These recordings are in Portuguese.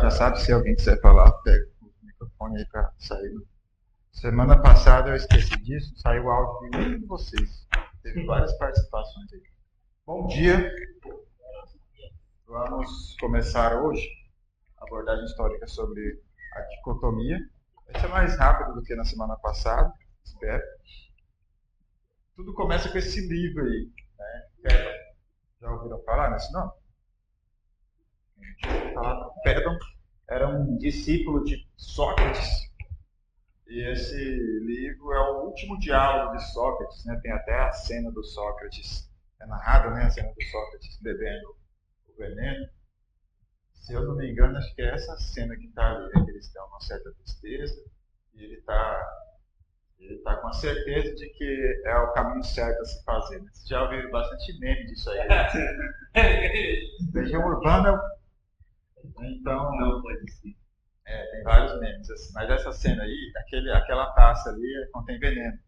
Já sabe, se alguém quiser falar, pega o microfone aí para sair. Semana passada eu esqueci disso, saiu o áudio de um de vocês. Teve várias participações aí. Bom dia. Vamos começar hoje a abordagem histórica sobre a dicotomia. Vai ser mais rápido do que na semana passada, espero. Tudo começa com esse livro aí, né? Já ouviram falar nesse nome? Fédon era um discípulo de Sócrates. E esse livro é o último diálogo de Sócrates, né? Tem até a cena do Sócrates, é narrado, né? A cena do Sócrates bebendo o veneno. Se eu não me engano, acho que é essa cena que está ali, né? Que eles têm uma certa tristeza e ele tá com a certeza de que é o caminho certo a se fazer. Né? Vocês já ouviram bastante meme disso aí. Né? Legião Urbana, então... Não pode ser. Tem vários memes, assim. Mas essa cena aí, aquela taça ali contém veneno.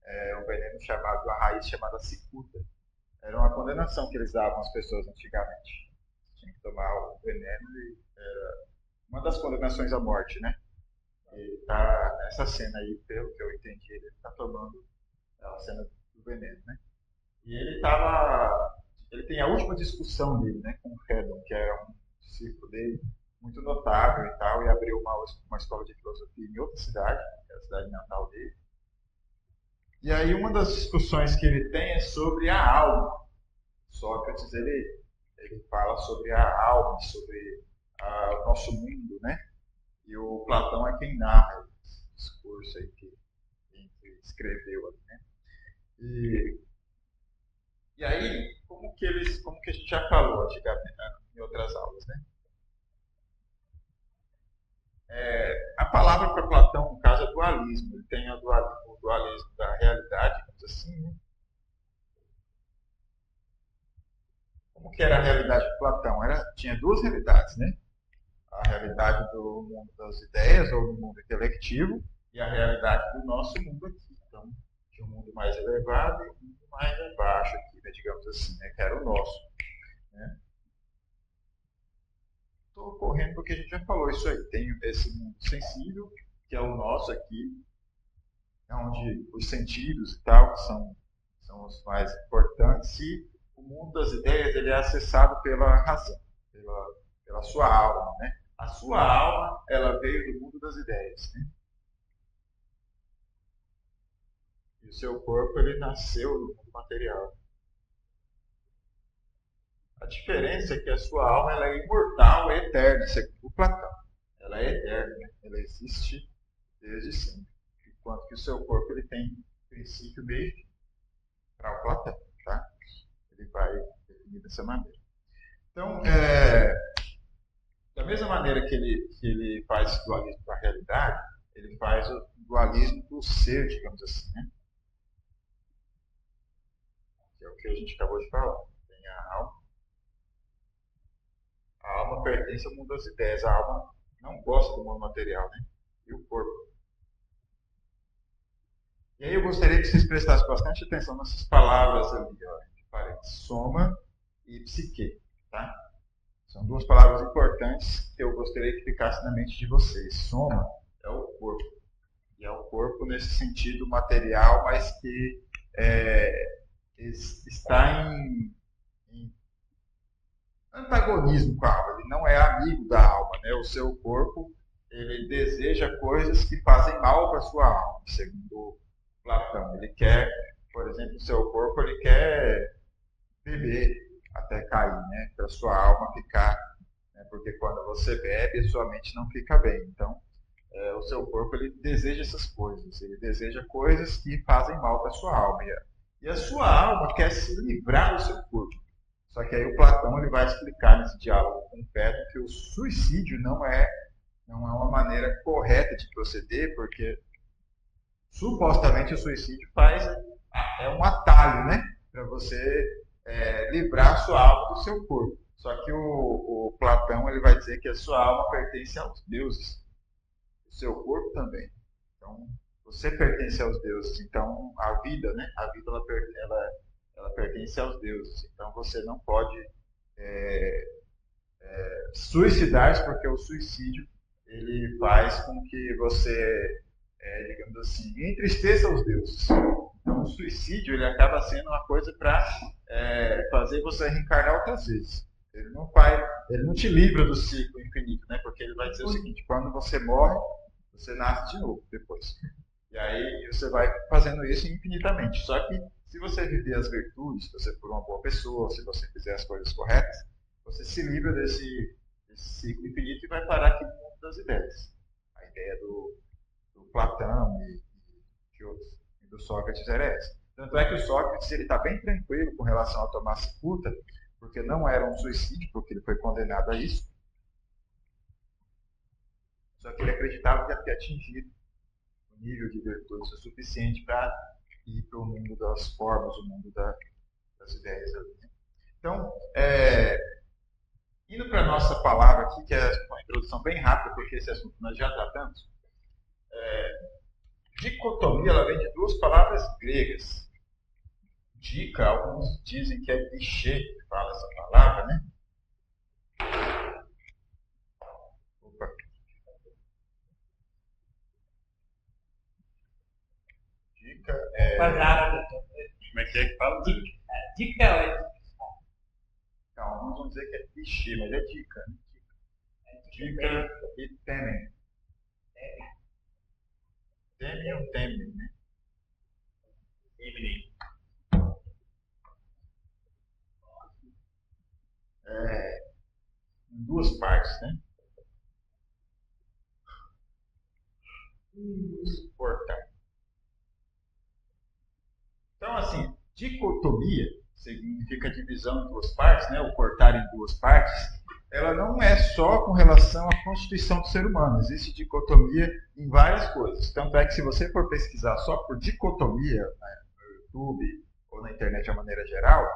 É um veneno chamado, a raiz chamada cicuta. Era uma condenação que eles davam às pessoas antigamente. Tinha que tomar o veneno e era uma das condenações à morte, né? E tá nessa cena aí, pelo que eu entendi, ele tá tomando a cena do veneno, né? E ele tem a última discussão dele, né, com o Fédon, que era um discípulo dele, muito notável e tal, e abriu uma escola de filosofia em outra cidade, que é a cidade natal dele. E aí uma das discussões que ele tem é sobre a alma. Sócrates, ele fala sobre a alma, sobre o nosso mundo, né? E o Platão é quem narra esse discurso aí que escreveu ali, né? E aí, como que a gente já falou antigamente, em outras aulas, né? A palavra para Platão, no caso, é dualismo. Ele tem o dualismo da realidade, digamos assim, né? Como que era a realidade de Platão? Tinha duas realidades, né? A realidade do mundo das ideias, ou do mundo intelectivo, e a realidade do nosso mundo aqui. Então, tinha um mundo mais elevado e um mundo mais abaixo aqui, né? Digamos assim, né? Que era o nosso. Né? Estou correndo porque a gente já falou isso aí. Tem esse mundo sensível, que é o nosso aqui, onde os sentidos e tal, que são os mais importantes, e o mundo das ideias ele é acessado pela razão, pela sua alma. Né? A sua alma ela veio do mundo das ideias. Né? E o seu corpo ele nasceu no mundo material. A diferença é que a sua alma ela é imortal e eterna, segundo Platão. Ela é eterna, né? Ela existe desde sempre. Enquanto que o seu corpo ele tem princípio, meio e fim. Para o Platão, tá? Ele vai definir dessa maneira. Então, da mesma maneira que ele faz esse dualismo da realidade, ele faz o dualismo do ser, digamos assim, né? Que é o que a gente acabou de falar. Tem a alma. A alma pertence ao mundo das ideias. A alma não gosta do mundo material, né? E o corpo. E aí eu gostaria que vocês prestassem bastante atenção nessas palavras ali, ó, de parênteses. Soma e psique, tá? São duas palavras importantes que eu gostaria que ficasse na mente de vocês. Soma é o corpo. E é o corpo nesse sentido material, mas que está em antagonismo com a alma. Ele não é amigo da alma. Né? O seu corpo ele deseja coisas que fazem mal para a sua alma, segundo Platão. Ele quer, por exemplo, o seu corpo ele quer beber até cair, né? Para a sua alma ficar, né? Porque quando você bebe, a sua mente não fica bem. Então, o seu corpo ele deseja essas coisas, ele deseja coisas que fazem mal para a sua alma. E a sua alma quer se livrar do seu corpo. Só que aí o Platão ele vai explicar nesse diálogo com o Fédon que o suicídio não é uma maneira correta de proceder, porque supostamente o suicídio é um atalho, né, para você livrar a sua alma do seu corpo. Só que o Platão ele vai dizer que a sua alma pertence aos deuses, o seu corpo também. Então você pertence aos deuses. Então a vida, né, a vida ela pertence aos deuses. Então você não pode suicidar-se, porque o suicídio ele faz com que você, digamos assim, entristeça os deuses. Então, o suicídio ele acaba sendo uma coisa para fazer você reencarnar outras vezes. Ele não te livra do ciclo infinito, né? Porque ele vai dizer o seguinte: quando você morre, você nasce de novo depois. E aí você vai fazendo isso infinitamente. Só que se você viver as virtudes, se você for uma boa pessoa, se você fizer as coisas corretas, você se livra desse ciclo infinito e vai parar aqui no mundo das ideias. A ideia do Platão e de outros, e do Sócrates era essa. Tanto é que o Sócrates ele está bem tranquilo com relação a tomar cicuta, porque não era um suicídio, porque ele foi condenado a isso. Só que ele acreditava que ia ter atingido o nível de virtude o suficiente para ir para o mundo das formas, o mundo das ideias. Então, indo para a nossa palavra aqui, que é uma introdução bem rápida, porque esse assunto nós já tratamos. Dicotomia, ela vem de duas palavras gregas. Dica, alguns dizem que é clichê que fala essa palavra, né? Opa. Dica é... Como é que fala? Dica é... Então, alguns vão dizer que é clichê, mas é dica, né? Dica e temem. Temem ou temem, né? Evening. Em duas partes, né? Suportar. Então, assim, dicotomia significa divisão em duas partes, né? Ou cortar em duas partes. Ela não é só com relação à constituição do ser humano. Existe dicotomia em várias coisas. Tanto é que se você for pesquisar só por dicotomia, né, no YouTube ou na internet de uma maneira geral,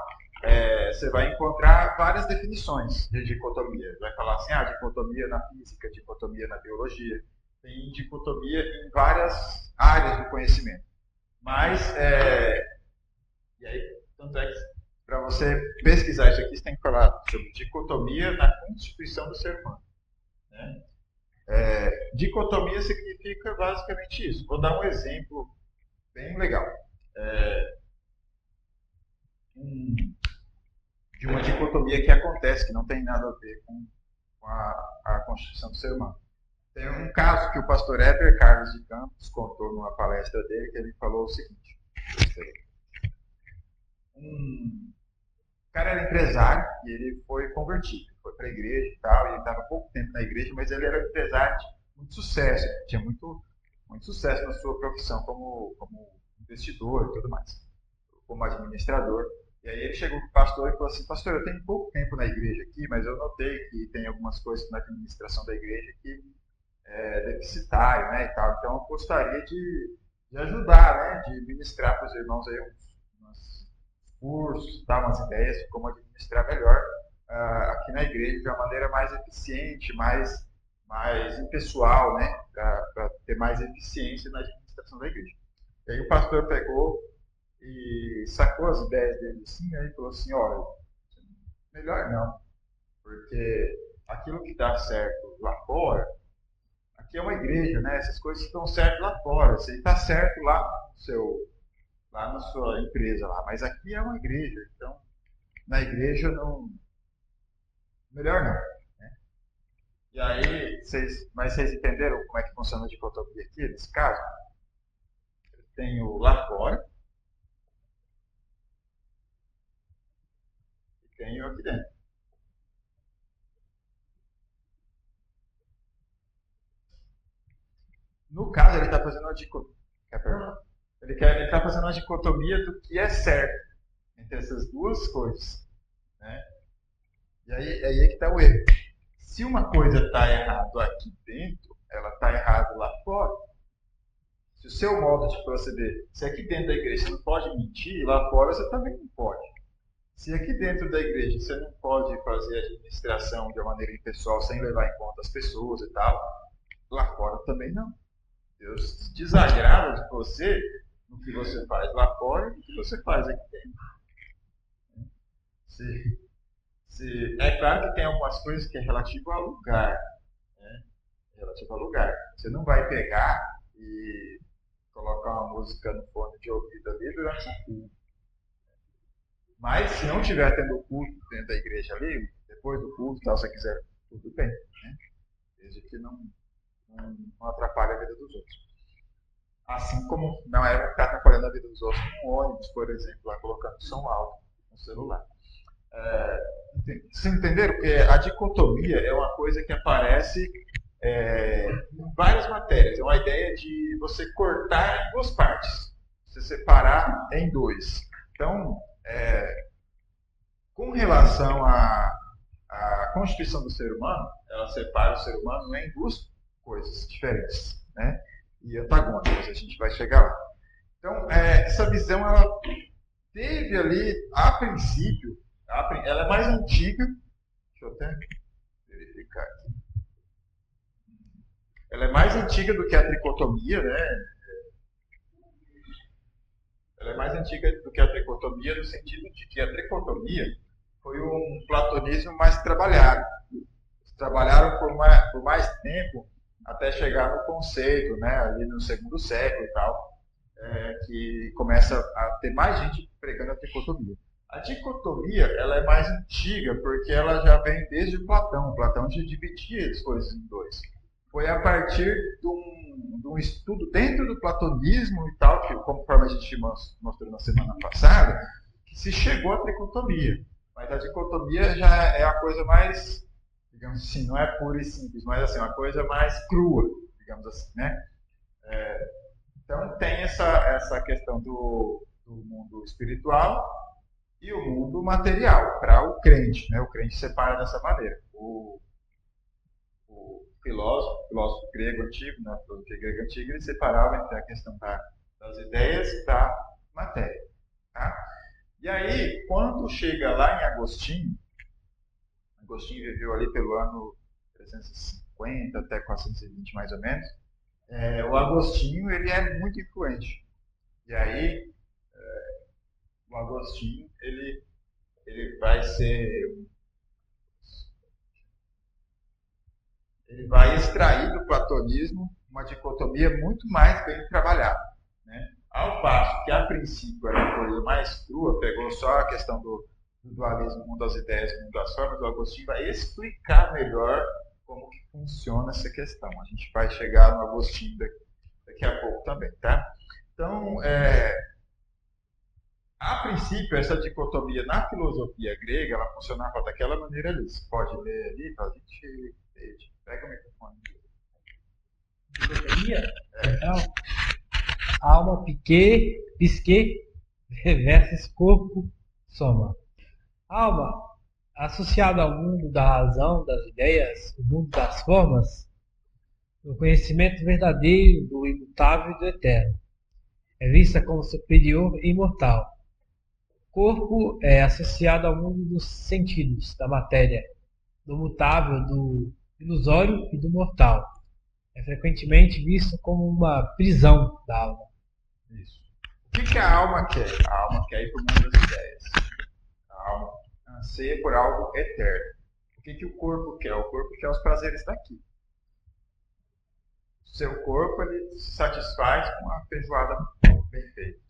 você vai encontrar várias definições de dicotomia. Vai falar assim, dicotomia na física, dicotomia na biologia. Tem dicotomia em várias áreas do conhecimento. Mas, e aí, tanto é que para você pesquisar isso aqui, você tem que falar sobre dicotomia na constituição do ser humano. Né? Dicotomia significa basicamente isso. Vou dar um exemplo bem legal. De uma dicotomia que acontece, que não tem nada a ver com a constituição do ser humano. Tem um caso que o pastor Heber Carlos de Campos contou numa palestra dele, que ele falou o seguinte. Um cara era empresário e ele foi convertido, foi para a igreja e tal, e ele estava pouco tempo na igreja, mas ele era um empresário de muito sucesso, tinha muito sucesso na sua profissão como investidor e tudo mais, como administrador. E aí ele chegou para o pastor e falou assim: pastor, eu tenho pouco tempo na igreja aqui, mas eu notei que tem algumas coisas na administração da igreja que deficitário, né, e tal. Então eu gostaria de ajudar, né, de ministrar para os irmãos aí uns cursos, dar umas ideias de como administrar melhor aqui na igreja de uma maneira mais eficiente, mais impessoal, né, para ter mais eficiência na administração da igreja. E aí o pastor pegou e sacou as ideias dele assim, aí falou assim: olha, melhor não, porque aquilo que dá certo lá fora, aqui é uma igreja, né? Essas coisas estão certas lá fora. Você está certo lá na sua empresa lá, mas aqui é uma igreja, então na igreja não, melhor não. Né? E aí, mas vocês entenderam como é que funciona a dicotomia aqui nesse caso? Eu tenho lá fora e tenho aqui dentro. No caso, ele está fazendo uma dicotomia. Ele está fazendo uma dicotomia do que é certo entre essas duas coisas. Né? E aí é que está o erro. Se uma coisa está errado aqui dentro, ela está errada lá fora. Se o seu modo de proceder, se aqui dentro da igreja você não pode mentir, lá fora você também não pode. Se aqui dentro da igreja você não pode fazer administração de uma maneira impessoal sem levar em conta as pessoas e tal, lá fora também não. Deus se desagrada de você no que você faz lá fora e no que você faz aqui dentro. Se É claro que tem algumas coisas que é relativo ao lugar, né? Relativo ao lugar. Você não vai pegar e colocar uma música no fone de ouvido ali durante o culto. Mas se não tiver tendo culto dentro da igreja ali, depois do culto, tal, se você quiser, tudo bem, né? Desde que não atrapalhe a vida dos outros. Assim como não é ficar atrapalhando a vida dos outros com um ônibus, por exemplo, lá colocando som alto no celular. Vocês entenderam? Porque a dicotomia é uma coisa que aparece em várias matérias. É uma ideia de você cortar em duas partes, você separar em dois. Então, com relação à constituição do ser humano, ela separa o ser humano em duas coisas diferentes, né? E antagônicas, a gente vai chegar lá. Então, essa visão, ela teve ali, a princípio, ela é mais antiga, deixa eu até verificar aqui. Ela é mais antiga do que a tricotomia, né? Ela é mais antiga do que a tricotomia no sentido de que a tricotomia foi um platonismo mais trabalhado. Eles trabalharam por mais tempo até chegar no conceito, né? Ali no segundo século e tal, que começa a ter mais gente pregando a tricotomia. A dicotomia, ela é mais antiga porque ela já vem desde Platão. Platão já dividia as coisas em dois. Foi a partir de um estudo dentro do platonismo e tal, que conforme a gente mostrou na semana passada, que se chegou à tricotomia. Mas a dicotomia já é a coisa mais, digamos assim, não é pura e simples, mas assim, uma coisa mais crua, digamos assim, né? Então tem essa questão do mundo espiritual e o mundo material para o crente, né? O crente separa dessa maneira. O filósofo grego antigo, né? A filosofia grega antiga, ele separava entre a questão das ideias e da matéria. Tá? E aí, quando chega lá em Agostinho viveu ali pelo ano 350 até 420 mais ou menos, o Agostinho ele é muito influente. E aí, o Agostinho ele vai ser ele vai extrair do platonismo uma dicotomia muito mais bem trabalhada, né? Ao passo que a princípio era uma coisa mais crua, pegou só a questão do dualismo, mundo das ideias, mundo das formas, o Agostinho vai explicar melhor como que funciona essa questão. A gente vai chegar no Agostinho daqui a pouco também, tá? Então, a princípio, essa dicotomia na filosofia grega, ela funcionava daquela maneira ali. Você pode ler ali, para a gente... Pega o microfone. Dicotomia? Então, alma, psique versus corpo, soma. Alma, associada ao mundo da razão, das ideias, o mundo das formas, o conhecimento verdadeiro do imutável e do eterno. É vista como superior e imortal. Corpo é associado ao mundo dos sentidos, da matéria, do mutável, do ilusório e do mortal. É frequentemente visto como uma prisão da alma. Isso. O que a alma quer? A alma quer ir para o mundo das ideias. A alma anseia por algo eterno. O que o corpo quer? O corpo quer os prazeres daqui. O seu corpo ele se satisfaz com a feijoada bem feita.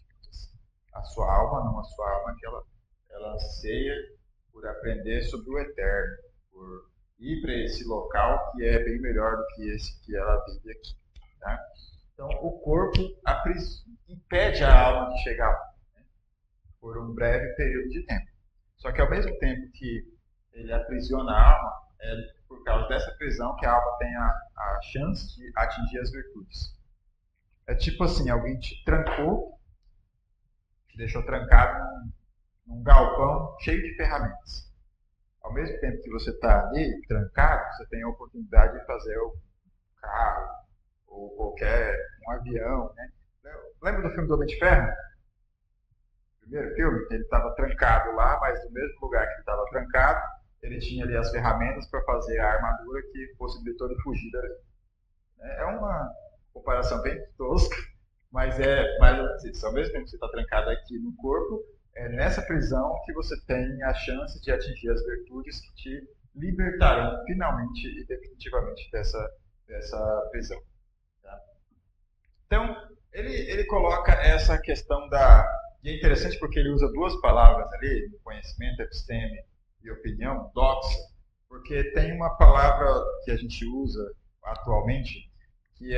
A sua alma não, a sua alma que ela anseia por aprender sobre o eterno, por ir para esse local que é bem melhor do que esse que ela vive aqui. Tá? Então, o corpo impede a alma de chegar lá, né? Por um breve período de tempo. Só que ao mesmo tempo que ele aprisiona a alma, é por causa dessa prisão que a alma tem a chance de atingir as virtudes. É tipo assim, alguém te trancou, te deixou trancado num galpão cheio de ferramentas. Ao mesmo tempo que você está ali trancado, você tem a oportunidade de fazer o carro ou qualquer um avião, né? Lembra do filme do Homem de Ferro? Primeiro filme, ele estava trancado lá, mas no mesmo lugar que ele estava trancado, ele tinha ali as ferramentas para fazer a armadura que possibilitou ele fugir dali. É uma comparação bem tosca, mas é mais ou menos isso. Ao mesmo tempo que você está trancado aqui no corpo, é nessa prisão que você tem a chance de atingir as virtudes que te libertarão finalmente e definitivamente dessa prisão. Tá? Então, ele coloca essa questão da. E é interessante porque ele usa duas palavras ali, conhecimento, episteme e opinião, doxa, porque tem uma palavra que a gente usa atualmente que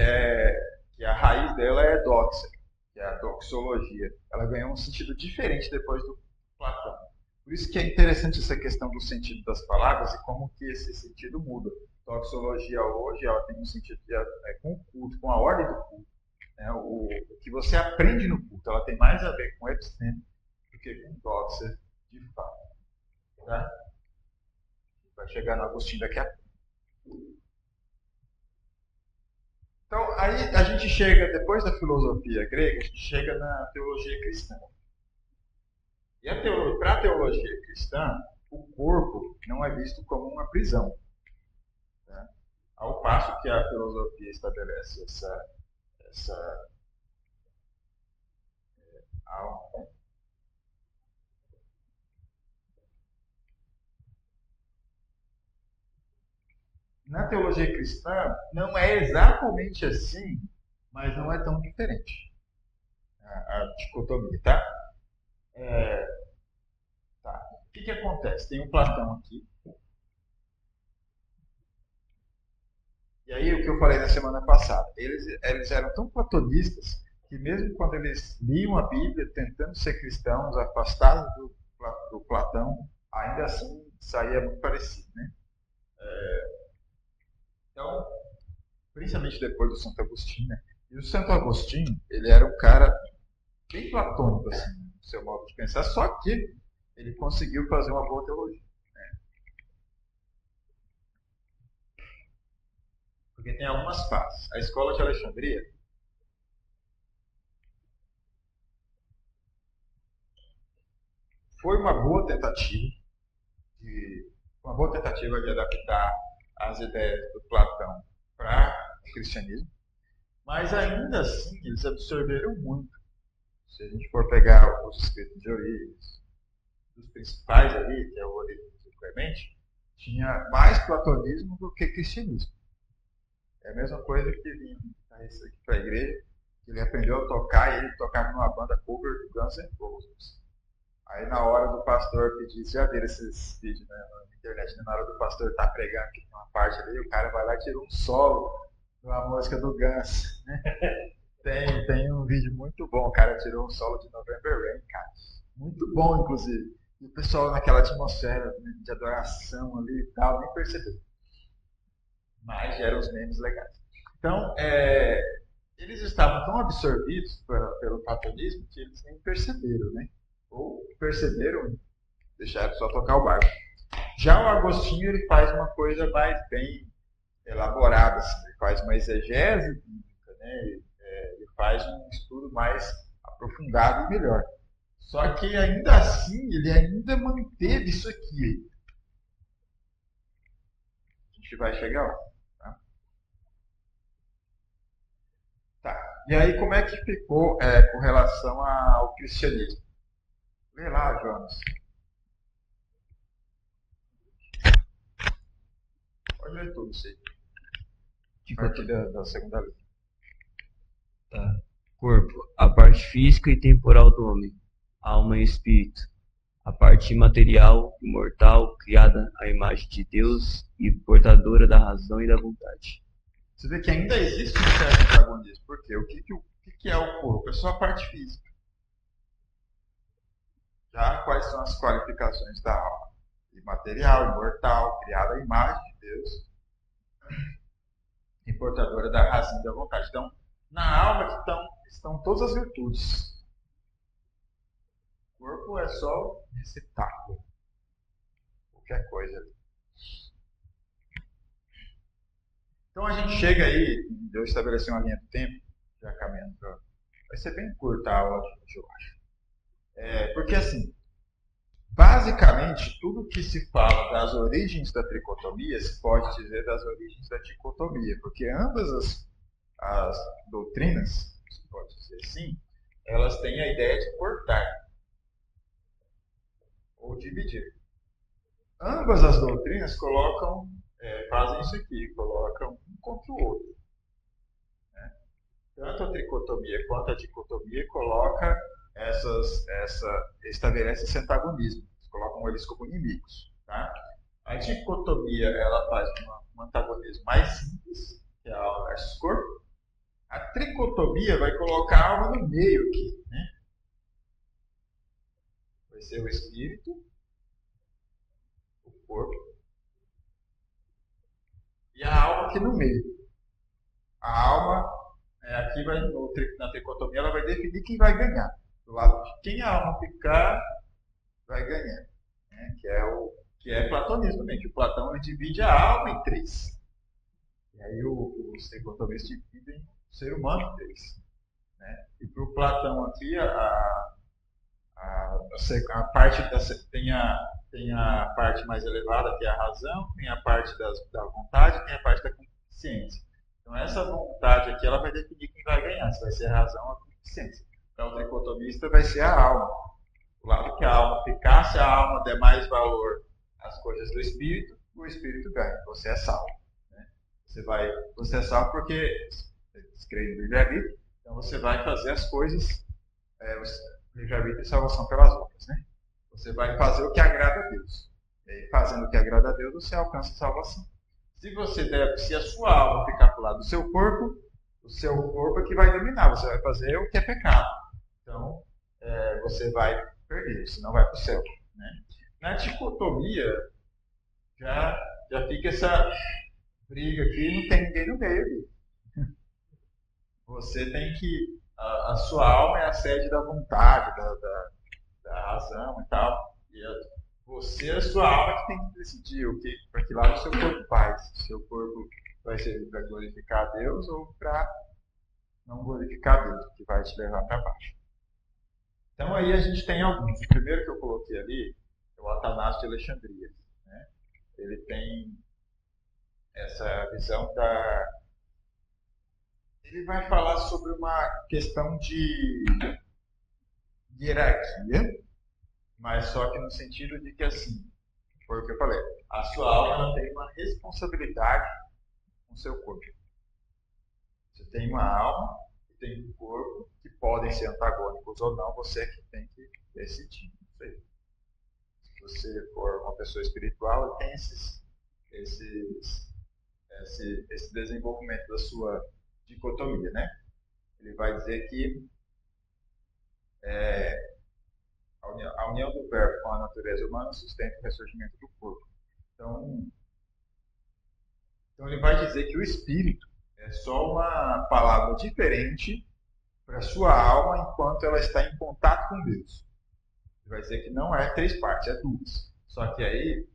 a raiz dela é doxa, que é a doxologia. Ela ganhou um sentido diferente depois do Platão. Por isso que é interessante essa questão do sentido das palavras e como que esse sentido muda. Doxologia hoje ela tem um sentido com o culto, com a ordem do culto. Né? O que você aprende no culto, ela tem mais a ver com episteme do que com doxa de fato. Tá? Vai chegar no Agostinho daqui a pouco. Então, aí a gente chega, depois da filosofia grega, a gente chega na teologia cristã. E para a teologia cristã, o corpo não é visto como uma prisão. Né? Ao passo que a filosofia estabelece essa alma. Na teologia cristã, não é exatamente assim, mas não é tão diferente a dicotomia, tá? Tá. O que acontece? Tem um Platão aqui. E aí, o que eu falei na semana passada, eles eram tão platonistas que mesmo quando eles liam a Bíblia, tentando ser cristãos, afastados do Platão, ainda assim saía muito parecido, né? Então, principalmente depois do Santo Agostinho, né? E o Santo Agostinho, ele era um cara bem platônico, assim, no seu modo de pensar, só que ele conseguiu fazer uma boa teologia. Né? Porque tem algumas fases. A escola de Alexandria foi uma boa tentativa de adaptar as ideias do Platão para o cristianismo, mas ainda assim eles absorveram muito. Se a gente for pegar os escritos de Orígenes, dos principais ali, que é o Orígenes e o Clemente, tinha mais platonismo do que cristianismo. É a mesma coisa que vinha aqui para a igreja, que ele aprendeu a tocar e ele tocava numa banda cover do Guns N' Roses. Aí na hora do pastor pedir, já viram esses vídeos né, na internet, né? Na hora do pastor estar pregando, que tem uma parte ali, o cara vai lá e tira um solo de uma música do Guns. Né? Tem um vídeo muito bom, o cara tirou um solo de November Rain, cara. Muito bom, inclusive. E o pessoal naquela atmosfera de adoração ali e tal, nem percebeu. Mas eram os memes legais. Então, eles estavam tão absorvidos pelo platonismo que eles nem perceberam, né? Ou perceberam, deixaram só tocar o barco. Já o Agostinho ele faz uma coisa mais bem elaborada, assim, ele faz uma exegese bíblica, né? Ele faz um estudo mais aprofundado e melhor. Só que ainda assim ele ainda manteve isso aqui. A gente vai chegar lá. Tá. E aí como é que ficou com relação ao cristianismo? Vê lá, Jonas. Pode ler tudo isso aí. A partir da segunda letra. Tá. Corpo, a parte física e temporal do homem, alma e espírito. A parte imaterial, imortal, criada à imagem de Deus e portadora da razão e da vontade. Você vê que ainda existe um certo antagonismo. Por quê? O que é o corpo? É só a parte física. Já quais são as qualificações da alma? Imaterial, imortal, criada à imagem de Deus e portadora da razão e da vontade. Então, na alma que estão todas as virtudes. O corpo é só receptáculo. Qualquer coisa ali. Então a gente chega aí, eu estabeleci uma linha do tempo, já caminhando para. Vai ser bem curta a aula de hoje, eu acho. Porque assim, basicamente, tudo que se fala das origens da tricotomia se pode dizer das origens da dicotomia, porque ambas as doutrinas, se pode dizer assim, elas têm a ideia de cortar. ou dividir. Ambas as doutrinas fazem isso aqui, colocam um contra o outro. Né? Tanto a tricotomia quanto a dicotomia coloca estabelece esse antagonismo, colocam eles como inimigos. Tá? A dicotomia ela faz um antagonismo mais simples, que é a alma versus corpo. A tricotomia vai colocar a alma no meio aqui. Né? Vai ser o espírito, o corpo e a alma aqui no meio. A alma, aqui na tricotomia, ela vai definir quem vai ganhar. Do lado de quem a alma ficar, vai ganhar. Né? Que é platonismo também, que o Platão ele divide a alma em três. E aí os tricotomistas dividem o ser humano em três. Né? E para o Platão aqui, a parte tem a parte mais elevada, que é a razão, tem a parte da vontade, tem a parte da consciência. Então, essa vontade aqui ela vai definir quem vai ganhar, se vai ser a razão ou a consciência. Para o tricotomista, vai ser a alma. O lado que a alma ficar, se a alma der mais valor às coisas do espírito, o espírito ganha. Você é salvo. Né? Você é salvo porque você crê no livre-arbítrio, então você vai fazer as coisas. Livre-arbítrio e salvação pelas obras, né? Você vai fazer o que agrada a Deus. E aí, fazendo o que agrada a Deus, você alcança a salvação. Se a sua alma ficar para o lado do seu corpo, o seu corpo é que vai dominar. Você vai fazer o que é pecado. Então, você vai perder, senão vai para o céu. Né? Na dicotomia, já fica essa briga aqui, não tem ninguém no meio aqui. Você tem que a sua alma é a sede da vontade, da razão e tal. E a sua alma que tem que decidir para que lado o seu corpo vai. Se o seu corpo vai servir para glorificar a Deus ou para não glorificar a Deus, que vai te levar para baixo. Então aí a gente tem alguns. O primeiro que eu coloquei ali é o Atanásio de Alexandria. Né? Ele tem essa visão Ele vai falar sobre uma questão de hierarquia, mas só que no sentido de que, assim, foi o que eu falei, a sua alma tem uma responsabilidade com o seu corpo. Você tem uma alma e tem um corpo que podem ser antagônicos ou não, você é que tem que decidir. Se você for uma pessoa espiritual, tem esse desenvolvimento da sua dicotomia, né? Ele vai dizer que a união do verbo com a natureza humana sustenta o ressurgimento do corpo. Então ele vai dizer que o espírito é só uma palavra diferente para a sua alma enquanto ela está em contato com Deus. Ele vai dizer que não é três partes, é duas. Só que aí,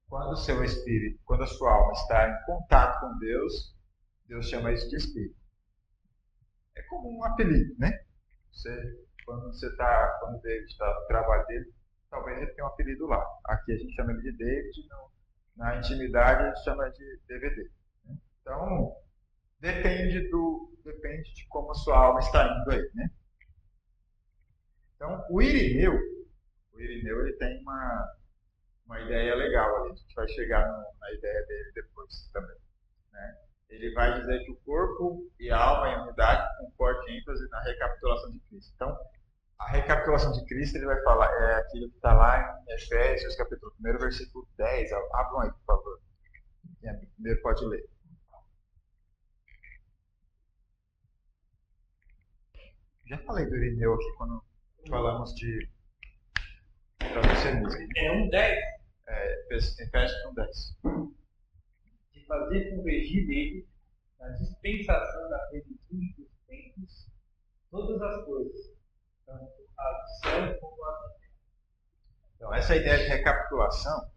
quando o seu espírito, quando a sua alma está em contato com Deus, Deus chama isso de espírito. É como um apelido, né? Quando o David está no trabalho dele, talvez ele tenha um apelido lá. Aqui a gente chama ele de David, na intimidade a gente chama de DVD. Né? Então, depende de como a sua alma está indo aí, né? Então, o Irineu ele tem uma ideia legal ali. A gente vai chegar na ideia dele depois também. Né? Ele vai dizer que o corpo e a alma em unidade com forte ênfase na recapitulação de Cristo. Então, a recapitulação de Cristo, ele vai falar, é aquilo que está lá em Efésios, capítulo 1, versículo 10. Abram aí, por favor. Quem é primeiro pode ler. Já falei do Irineu aqui quando falamos de traducionismo. É 1:10. Efésios 1:10. De fazer convergir nele, na dispensação da plenitude dos tempos, todas as coisas, tanto as do céu como as da terra. Então, essa ideia de recapitulação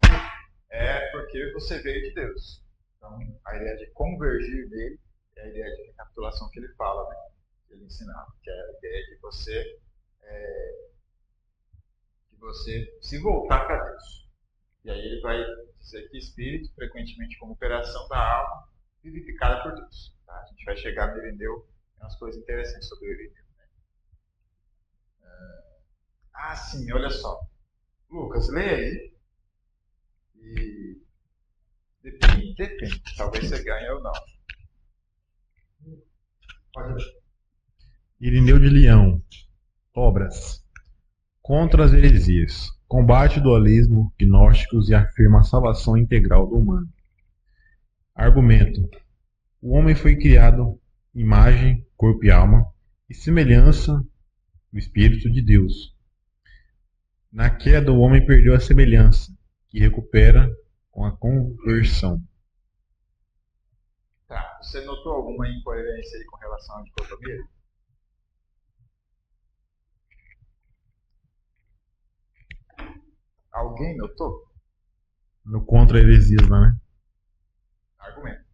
é porque você veio de Deus. Então, a ideia de convergir nele é a ideia de recapitulação que ele fala, né? Que ele ensinava, que é a ideia de você se voltar para Deus. E aí ele vai dizer que espírito, frequentemente como operação da alma, vivificada por Deus. Tá? A gente vai chegar no Irineu, tem umas coisas interessantes sobre o Irineu. Né? Sim, olha só. Lucas, lê aí. E depende. Talvez você ganhe ou não. Pode ler. Irineu de Leão, Obras. Contra as heresias. Combate o dualismo gnósticos e afirma a salvação integral do humano. Argumento. O homem foi criado imagem, corpo e alma, e semelhança do Espírito de Deus. Na queda, o homem perdeu a semelhança, que recupera com a conversão. Tá. Você notou alguma incoerência aí com relação à dicotomia? Alguém notou? No contra heresias, né? Argumento.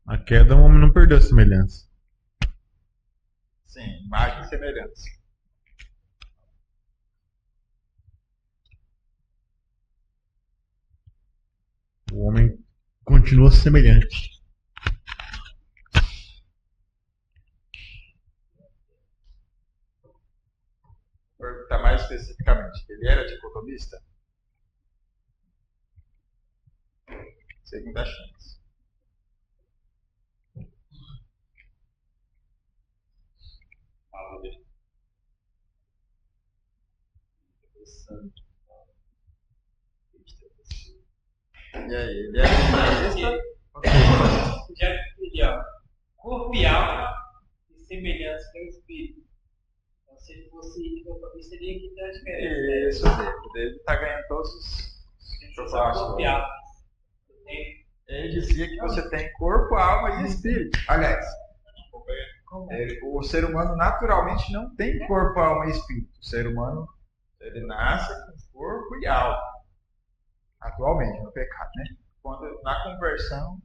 Na queda, o homem não perdeu a semelhança. Sim, imagem e semelhança. O homem continua semelhante. Vou perguntar mais especificamente. Ele era dicotomista? Segunda chance. E aí, ele era dicotomista? Já que ó, corpo e alma e semelhança com o espírito. Então, se ele fosse dicotomista, seria que tem a diferença. Isso, o dele está ganhando todos os. Deixa eu falar Corpo e só. alma. Ele dizia que você tem corpo, alma e espírito. Aliás, o ser humano naturalmente não tem corpo, alma e espírito. O ser humano, ele nasce com corpo e alma. Atualmente, no pecado, né? Quando na conversão,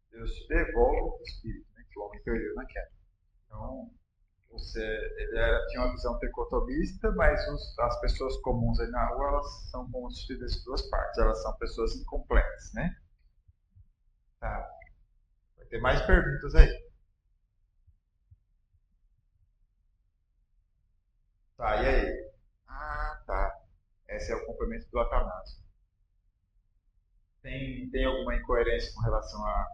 Deus te devolve o espírito, né? Que o homem perdeu na queda. Então, tinha uma visão dicotomista, mas as pessoas comuns aí na rua, elas são constituídas de duas partes. Elas são pessoas incompletas, né? Tá. Vai ter mais perguntas aí. Tá, e aí? Ah, tá. Esse é o complemento do Atanásio. Tem alguma incoerência com relação à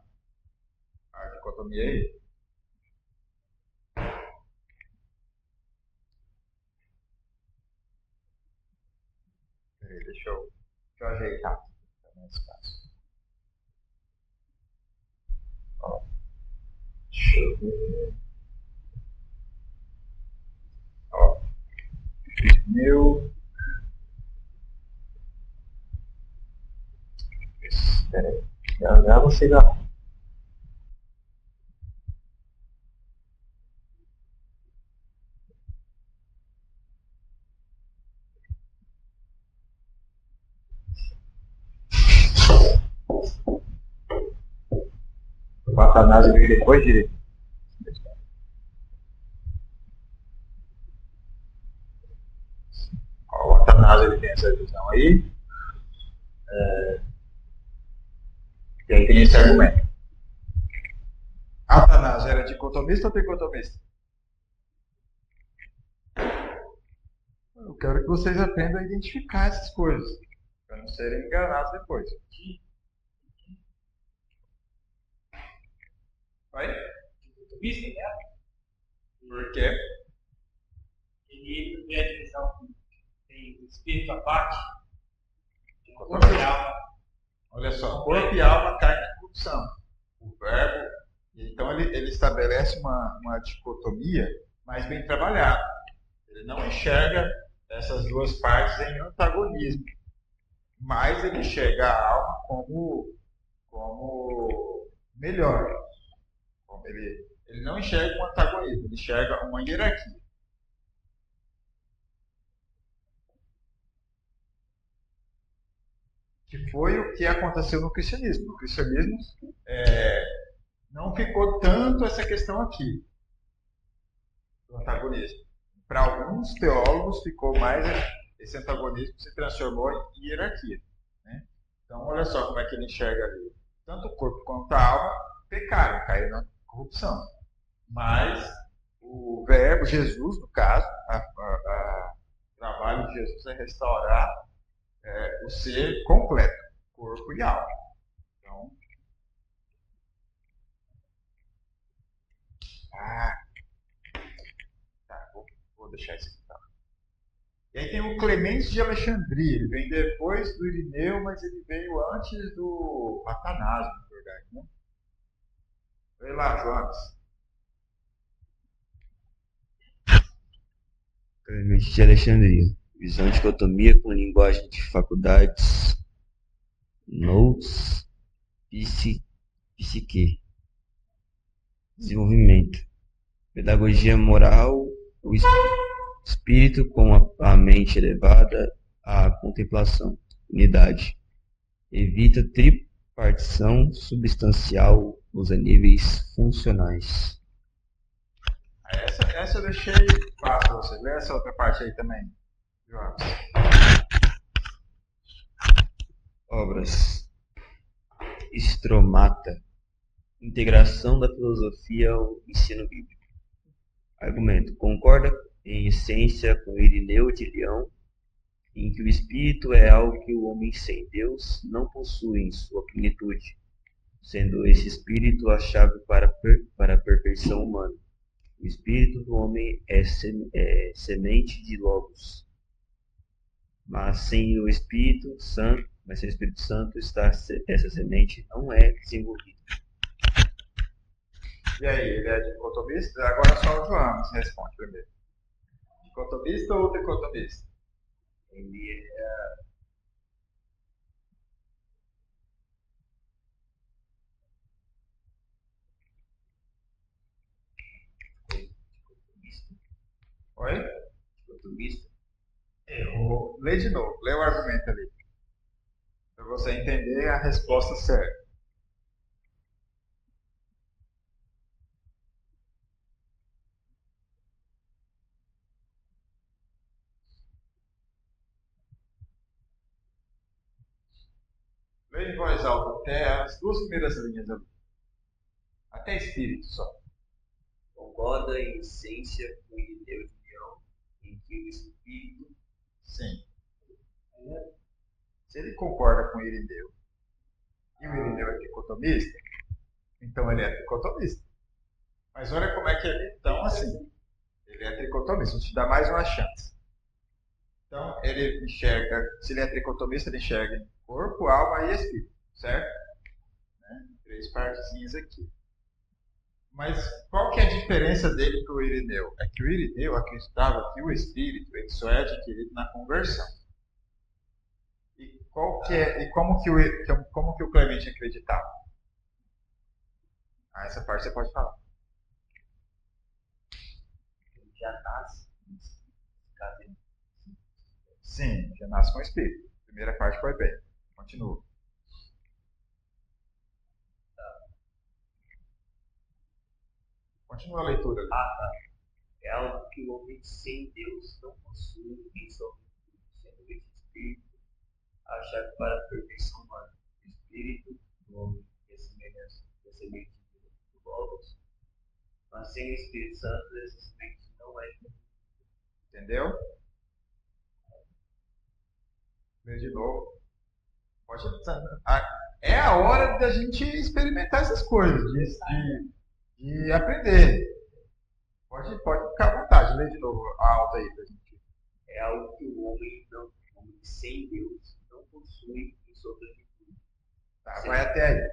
dicotomia aí? Peraí, deixa eu ajeitar aqui. Tá mais fácil. Ó, deixa eu ver. Ó, meu. Peraí. Já você já. O Atanásio veio depois direito. Ó, o Atanásio ele tem essa visão aí. E aí tem esse argumento. Atanásio era dicotomista ou tricotomista? Eu quero que vocês aprendam a identificar essas coisas, para não serem enganados depois. Vai? Dicotomista, né? Por quê? Ele não vê a divisão que tem o espírito à parte, corpo e Dicotomista. alma. Olha só, corpo e alma, carne e corrupção. O verbo, então ele estabelece uma dicotomia mais bem trabalhada. Ele não enxerga essas duas partes em antagonismo, mas ele enxerga a alma como melhor. Ele não enxerga um antagonismo, ele enxerga uma hierarquia. Que foi o que aconteceu no cristianismo. No cristianismo não ficou tanto essa questão aqui do antagonismo. Para alguns teólogos ficou mais esse antagonismo se transformou em hierarquia. Né? Então olha só como é que ele enxerga ali. Tanto o corpo quanto a alma pecaram, caíram na corrupção. Mas o verbo, Jesus, no caso, o trabalho de Jesus é restaurar o ser completo, corpo e alma. Então, vou deixar isso aqui. Tá? E aí tem o Clemente de Alexandria, ele vem depois do Irineu, mas ele veio antes do Atanásio, na verdade. Né? Vai lá, Jonas. Clemente de Alexandria. Visão de dicotomia com linguagem de faculdades, nous, psique, desenvolvimento, pedagogia moral, o espírito com a mente elevada à contemplação, unidade, evita tripartição substancial nos níveis funcionais. Essa eu deixei fácil para você. Lê essa outra parte aí também, Jonas. Obras. Estromata. Integração da filosofia ao ensino bíblico. Argumento. Concorda em essência com Irineu de Leão, em que o espírito é algo que o homem sem Deus não possui em sua plenitude, sendo esse espírito a chave para a perfeição humana. O espírito do homem é semente de Logos, mas sem o Espírito Santo, essa semente não é desenvolvida. E aí, ele é dicotomista? Agora só o Jonas responde primeiro. Dicotomista ou tricotomista? Ele é Oi? dicotomista. Errou. Lê de novo, lê o argumento ali. Para você entender a resposta certa. Lê em voz alta até as duas primeiras linhas ali. Até espírito só. Concorda em essência com Irineu de Leão, em que o espírito. Sim. Se ele concorda com o Irineu e o Irineu é tricotomista, então ele é tricotomista. Mas olha como é que ele, então, assim, ele é tricotomista, vou te dar mais uma chance. Então, ele enxerga, se ele é tricotomista, ele enxerga em corpo, alma e espírito, certo? Né? 3 partezinhas aqui. Mas qual que é a diferença dele para o Irineu? É que o Irineu acreditava que o espírito ele só é adquirido na conversão. E como que o Clemente acreditava? Essa parte você pode falar. Ele já nasce. Sim, já nasce com o espírito. A primeira parte foi bem. Continua. Continua a leitura. É algo que o homem sem Deus não possui em sua plenitude, sendo esse espírito a chave para a perfeição humana. O espírito do homem é semente do Logos, mas sem o Espírito Santo essa semente não é. Entendeu? Lê de novo. É a hora da gente experimentar essas coisas, de aprender. Pode ficar à vontade, lê de novo a alta aí pra gente. É algo que o homem sem Deus não possui em sua plenitude. Tá, vai até aí.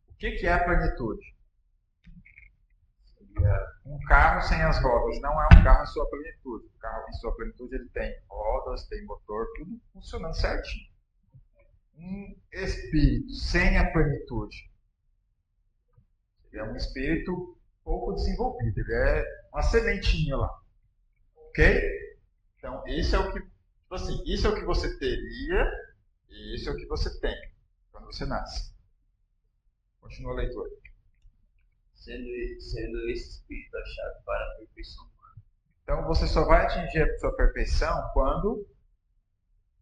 O que é a plenitude? Um carro sem as rodas não é um carro em sua plenitude. O carro em sua plenitude ele tem rodas, tem motor, tudo funcionando certinho. Um espírito sem a plenitude, ele é um espírito pouco desenvolvido, ele é uma sementinha lá. Ok? Então, isso é o que, tipo assim, isso é o que você teria e isso é o que você tem quando você nasce. Continua a leitura. Sendo esse espírito a chave para a perfeição humana. Então, você só vai atingir a sua perfeição quando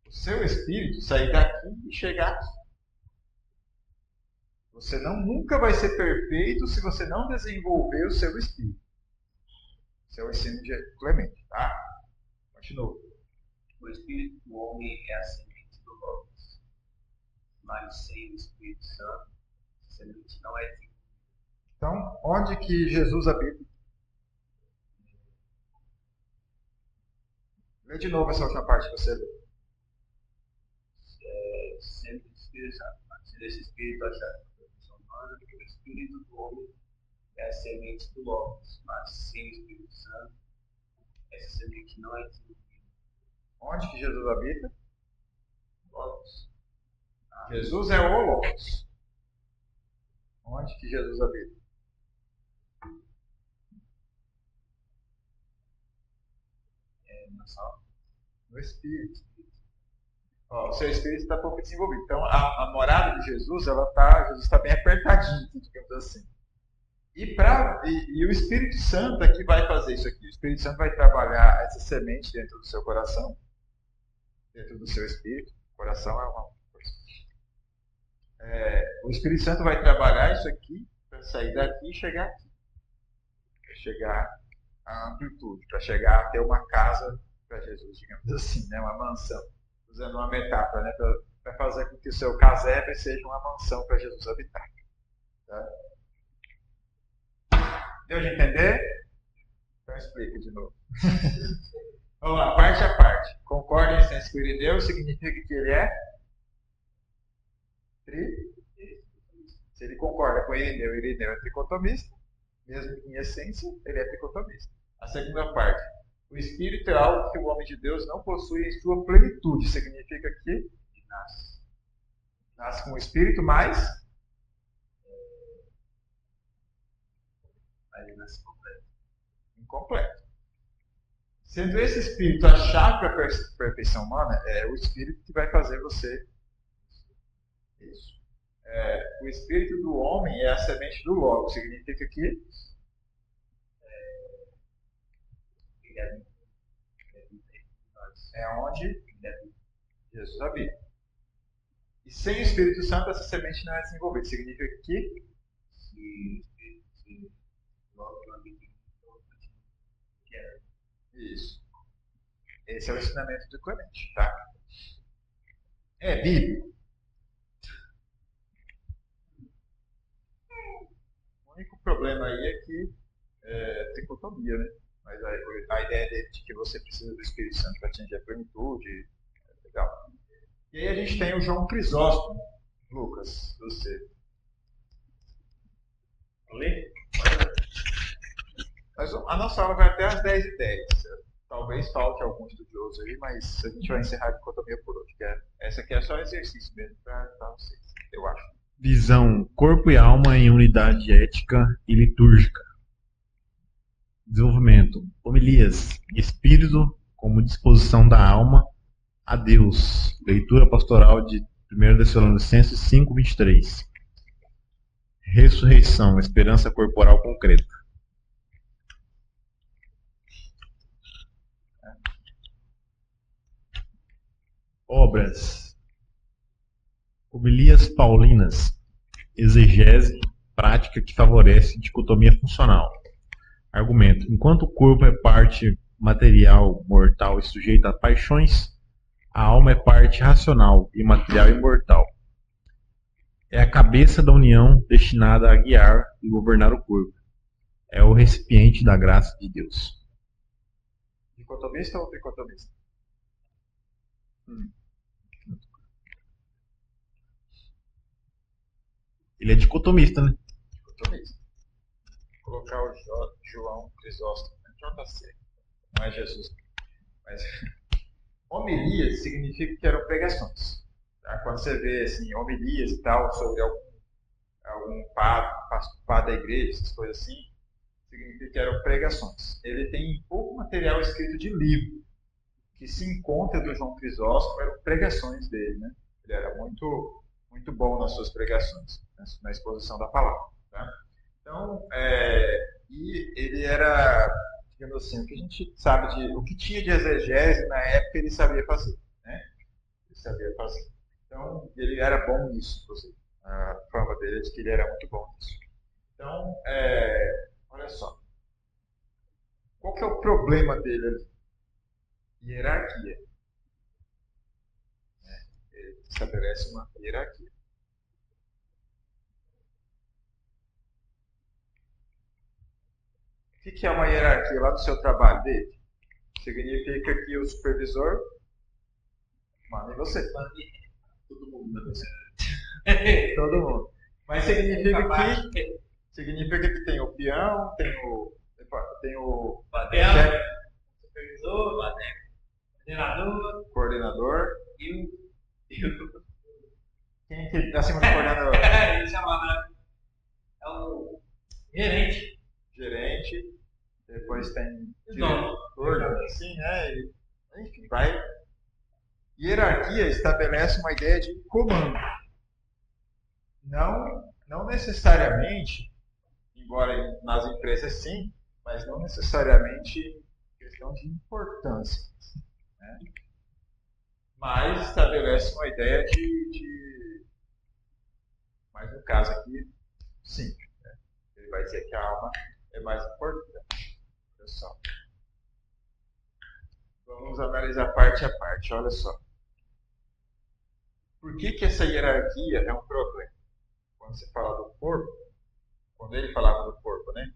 o seu espírito sair daqui e chegar aqui. Você nunca vai ser perfeito se você não desenvolver o seu espírito. Esse é o ensino de Clemente, tá? Continua. O espírito do homem é a semente do Logos, mas sem o Espírito Santo, a semente não é desenvolvida. Então, onde que Jesus habita? Lê de novo essa última parte que você leu. Sendo o Espírito Santo, sendo esse Espírito a perfeição humana, o espírito do homem é a semente do Logos, mas sem o Espírito Santo, essa semente não é desenvolvida. Onde que Jesus habita? Logos. Jesus é o Logos. Onde que Jesus habita? No Espírito. Ó, o seu Espírito está pouco desenvolvido. Então, a morada de Jesus, Jesus está bem apertadinho, digamos assim. E o Espírito Santo é que vai fazer isso aqui. O Espírito Santo vai trabalhar essa semente dentro do seu coração, dentro do seu espírito. O coração é uma coisa. O Espírito Santo vai trabalhar isso aqui para sair daqui e chegar aqui. Para chegar à amplitude, para chegar a ter uma casa para Jesus, digamos assim, né? Uma mansão. Usando uma metáfora, né? Para fazer com que o seu casebre seja uma mansão para Jesus habitar. Tá? Deu de entender? Então explica de novo. Vamos lá, parte a parte. Concorda em essência com Irineu significa que ele é Se ele concorda com Irineu é tricotomista, mesmo que em essência, ele é tricotomista. A segunda parte. O Espírito é algo que o homem de Deus não possui em sua plenitude. Significa que ele nasce com o Espírito, mas Ele nasce completo. Incompleto. Sendo esse Espírito a chave para a perfeição humana, é o Espírito que vai fazer você isso. O Espírito do homem é a semente do Logos. Significa que é onde Jesus habita. E sem o Espírito Santo, essa semente não é desenvolvida. Significa que isso. Esse é o ensinamento do Clemente, tá? É bíblico. O único problema aí é que é tricotomia, né? Mas a ideia dele de que você precisa do Espírito Santo para atingir a plenitude é legal. E aí a gente tem o João Crisóstomo. Lucas, você. Lê? Mas a nossa aula vai até às 10h10. Talvez falte algum estudioso aí, mas a gente vai encerrar a dicotomia por hoje. Essa aqui é só exercício mesmo para vocês, eu acho. Visão corpo e alma em unidade ética e litúrgica. Desenvolvimento. Homilias. Espírito como disposição da alma a Deus. Leitura pastoral de 1 Tessalonicenses 5:23. Ressurreição. Esperança corporal concreta. Obras. Homilias paulinas. Exegese prática que favorece dicotomia funcional. Argumento. Enquanto o corpo é parte material, mortal e sujeita a paixões, a alma é parte racional, imaterial e mortal. É a cabeça da união destinada a guiar e governar o corpo. É o recipiente da graça de Deus. Dicotomista ou tricotomista? Ele é dicotomista, né? Dicotomista. Vou colocar o João Crisóstomo, JC. Não é Jesus. Mas homilias significa que eram pregações. Tá? Quando você vê assim, homilias e tal sobre algum padre da igreja, essas coisas assim, significa que eram pregações. Ele tem pouco material escrito de livro. O que se encontra do João Crisóstomo eram pregações dele, né? Ele era muito, muito bom nas suas pregações, na exposição da palavra. Tá? Então, e ele era, digamos assim, o que a gente sabe o que tinha de exegese na época ele sabia fazer, né? Ele sabia fazer. Então, ele era bom nisso, inclusive. A fama dele é de que ele era muito bom nisso. Então, olha só. Qual que é o problema dele ali? Hierarquia. Ele estabelece uma hierarquia. O que é uma hierarquia lá no seu trabalho dele? Significa que o supervisor manda em você. Todo mundo manda em você. Todo mundo. Mas significa que tem o peão, tem o Papel, chefe, supervisor, coordenador coordenador. e o. Quem que está acima do coordenador? Ele chama, é o gerente. Gerente. Depois tem Dono. diretor. Assim, enfim, vai. Hierarquia estabelece uma ideia de comando. Não necessariamente, embora nas empresas sim, mas não necessariamente questão de importância. Né? Mas estabelece uma ideia mas no caso aqui, sim. Né? Ele vai dizer que a alma é mais importante. Olha só. Vamos analisar parte a parte, olha só. Por que essa hierarquia é um problema? Quando você fala do corpo, quando ele falava do corpo, né?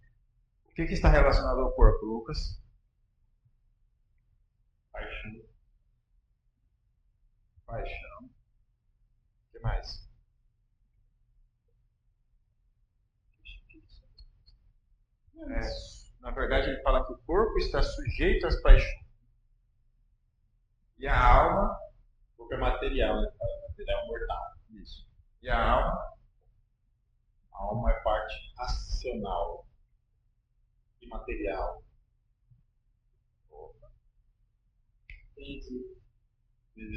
O que está relacionado ao corpo, Lucas? Paixão. Paixão. O que mais? Na verdade, ele fala que o corpo está sujeito às paixões. E a alma, O corpo é material, né? Material mortal. isso. E a alma, A alma é parte racional e material. Entendi.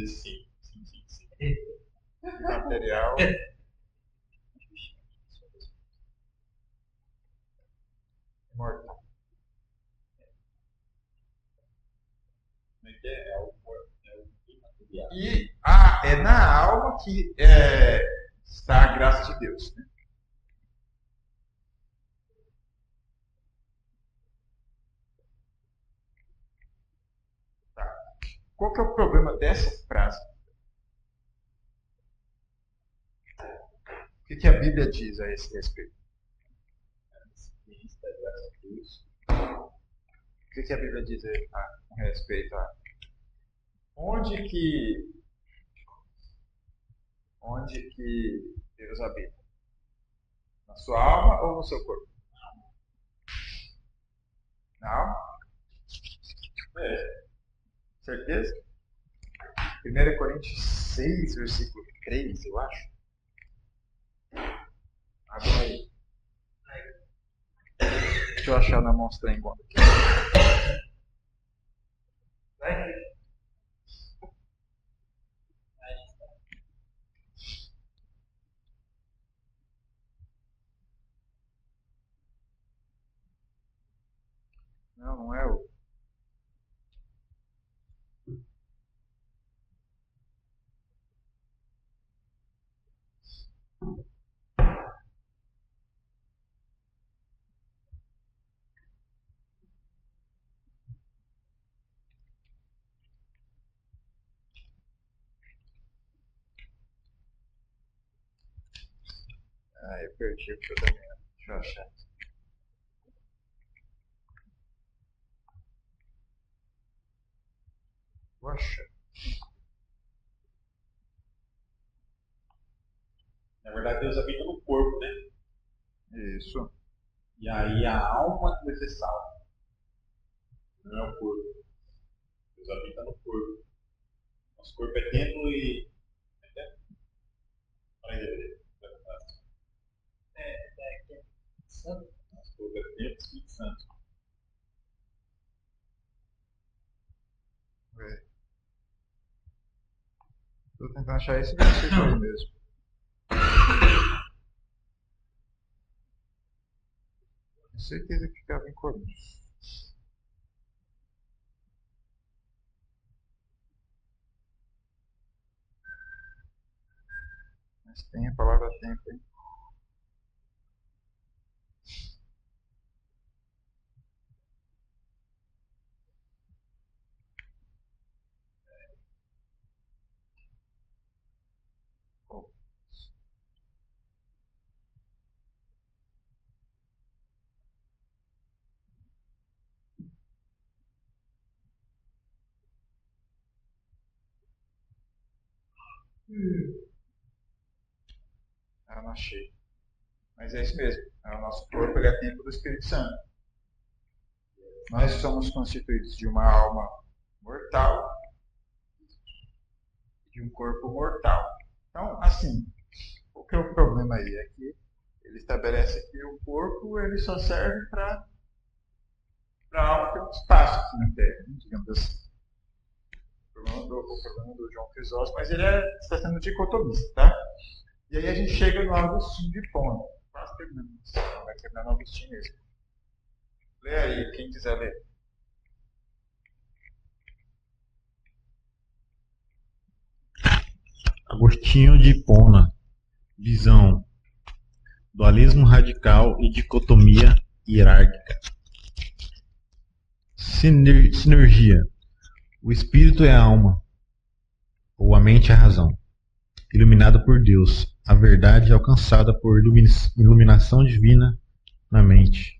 Sim. material. Mortal. Como é que é? É o imaterial. E é na alma que está a graça de Deus. Né? Tá. Qual que é o problema dessa frase? O que a Bíblia diz a esse respeito? O que a Bíblia diz a respeito a onde que Deus habita? Na sua alma ou no seu corpo? Na alma? Certeza? 1 Coríntios 6, versículo 3, eu acho. Abre aí. Deixa eu achar na mostra enquanto aqui. Não é o. Eu perdi o que eu também. Deixa eu achar. Poxa. Na verdade, Deus habita no corpo, né? Isso. E aí a alma que vai ser salva. Não é o corpo. Deus habita no corpo. Nosso corpo é templo e. Olha aí, nosso corpo é templo e Espírito Santo. Estou tentando achar esse versículo aí mesmo. Com certeza que ficava em Coríntios. Mas tem a palavra tempo aí. Eu não achei. Mas é isso mesmo. O nosso corpo ele é templo do Espírito Santo. Nós somos constituídos de uma alma mortal e de um corpo mortal. Então, assim, o que é o problema aí? É que ele estabelece que o corpo ele só serve para a alma ter um espaço aqui na Terra, digamos assim. O problema do João Crisóstomo, mas ele está sendo dicotomista, tá? E aí a gente chega no Agostinho de Hipona. Quase terminando. Vai terminar no Agostinho mesmo. Lê aí, quem quiser ler. Agostinho de Hipona. Visão. Dualismo radical e dicotomia hierárquica. Sinergia. O espírito é a alma, ou a mente é a razão. Iluminada por Deus, a verdade é alcançada por iluminação divina na mente.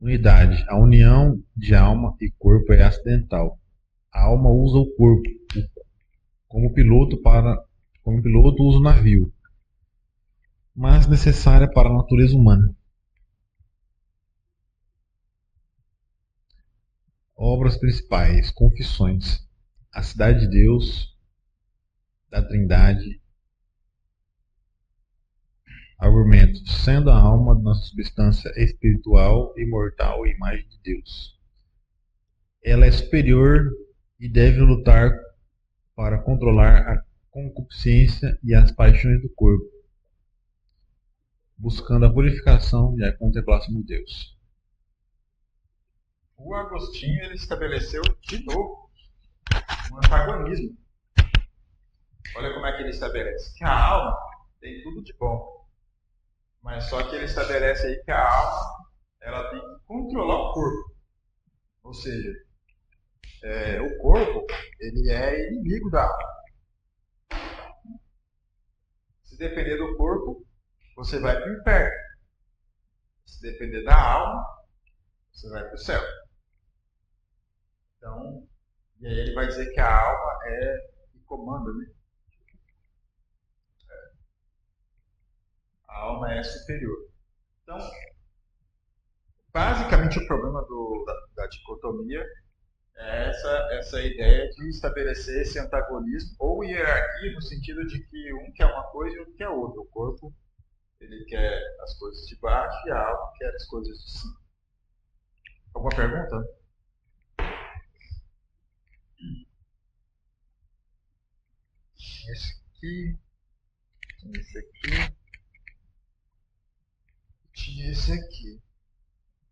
Unidade. A união de alma e corpo é acidental. A alma usa o corpo como piloto usa o navio, mas necessária para a natureza humana. Obras principais. Confissões. A cidade de Deus, da Trindade. Argumento. Sendo a alma nossa substância espiritual, imortal e imagem de Deus. Ela é superior e deve lutar para controlar a concupiscência e as paixões do corpo, buscando a purificação e a contemplação de Deus. O Agostinho ele estabeleceu de novo um antagonismo. Olha como é que ele estabelece. Que a alma tem tudo de bom. Mas só que ele estabelece aí que a alma ela tem que controlar o corpo. Ou seja, o corpo ele é inimigo da alma. Se depender do corpo, você vai para o inferno. Se depender da alma, você vai para o céu. Então, e aí ele vai dizer que a alma é que comanda, né? A alma é superior. Então, basicamente o problema da dicotomia é essa ideia de estabelecer esse antagonismo ou hierarquia no sentido de que um quer uma coisa e outro quer outra. O corpo ele quer as coisas de baixo e a alma quer as coisas de cima. Alguma pergunta? Esse aqui. Esse aqui. Tinha esse aqui.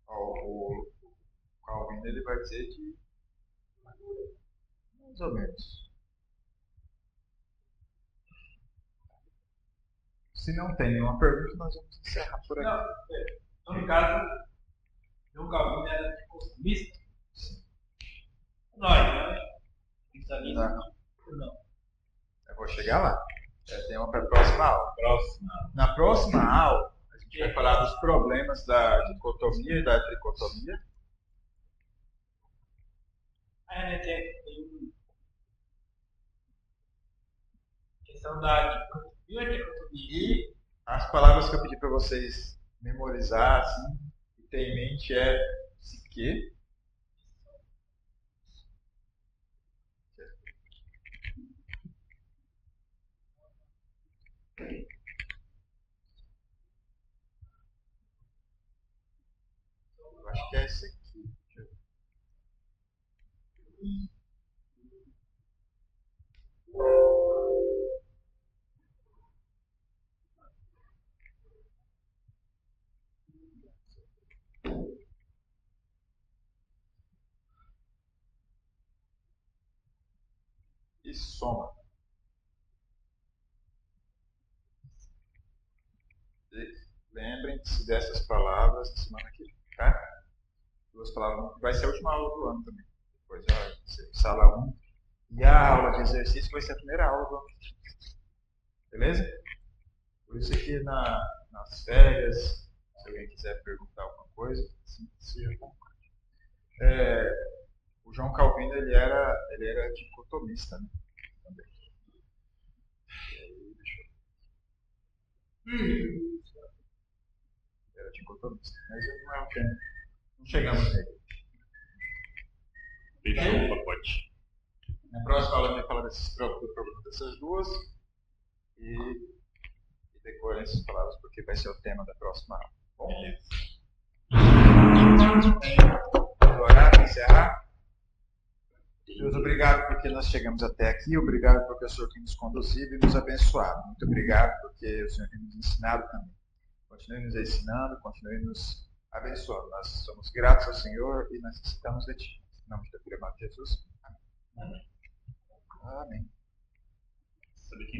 O Calvino ele vai dizer que mais ou menos. Se não tem nenhuma pergunta, nós vamos encerrar por aqui. Não, então, no caso, o Calvino era de costumista? Sim. Nós, né? Cristalismo? Não. Eu vou chegar lá. Tem uma para a próxima aula. Na próxima aula, a gente vai falar dos problemas da dicotomia e da tricotomia. Tem questão da dicotomia e tricotomia. E as palavras que eu pedi para vocês memorizar assim, e ter em mente é psique, eu acho que é esse aqui. Deixa eu ver. E soma. Lembrem-se dessas palavras na semana que vem, tá? Duas palavras. Vai ser a última aula do ano também. Depois já vai ser sala 1. E a aula de exercício vai ser a primeira aula do ano. Beleza? Por isso que nas férias, se alguém quiser perguntar alguma coisa, se à vontade. O João Calvino ele era dicotomista, né? Também. Era de cotonista, mas não é o tema. Não chegamos nele. Fechou o pacote. Na próxima aula eu vou falar desses problemas dessas duas e decorem essas palavras, porque vai ser o tema da próxima aula. Bom? Vamos orar, encerrar. Deus, obrigado porque nós chegamos até aqui. Obrigado porque o Senhor tem nos conduzido e nos abençoado. Muito obrigado porque o Senhor tem nos ensinado também. Continue nos ensinando, continue nos abençoando. Nós somos gratos ao Senhor e nós necessitamos de Ti. Em nome do Filho amado Jesus. Amém. Amém.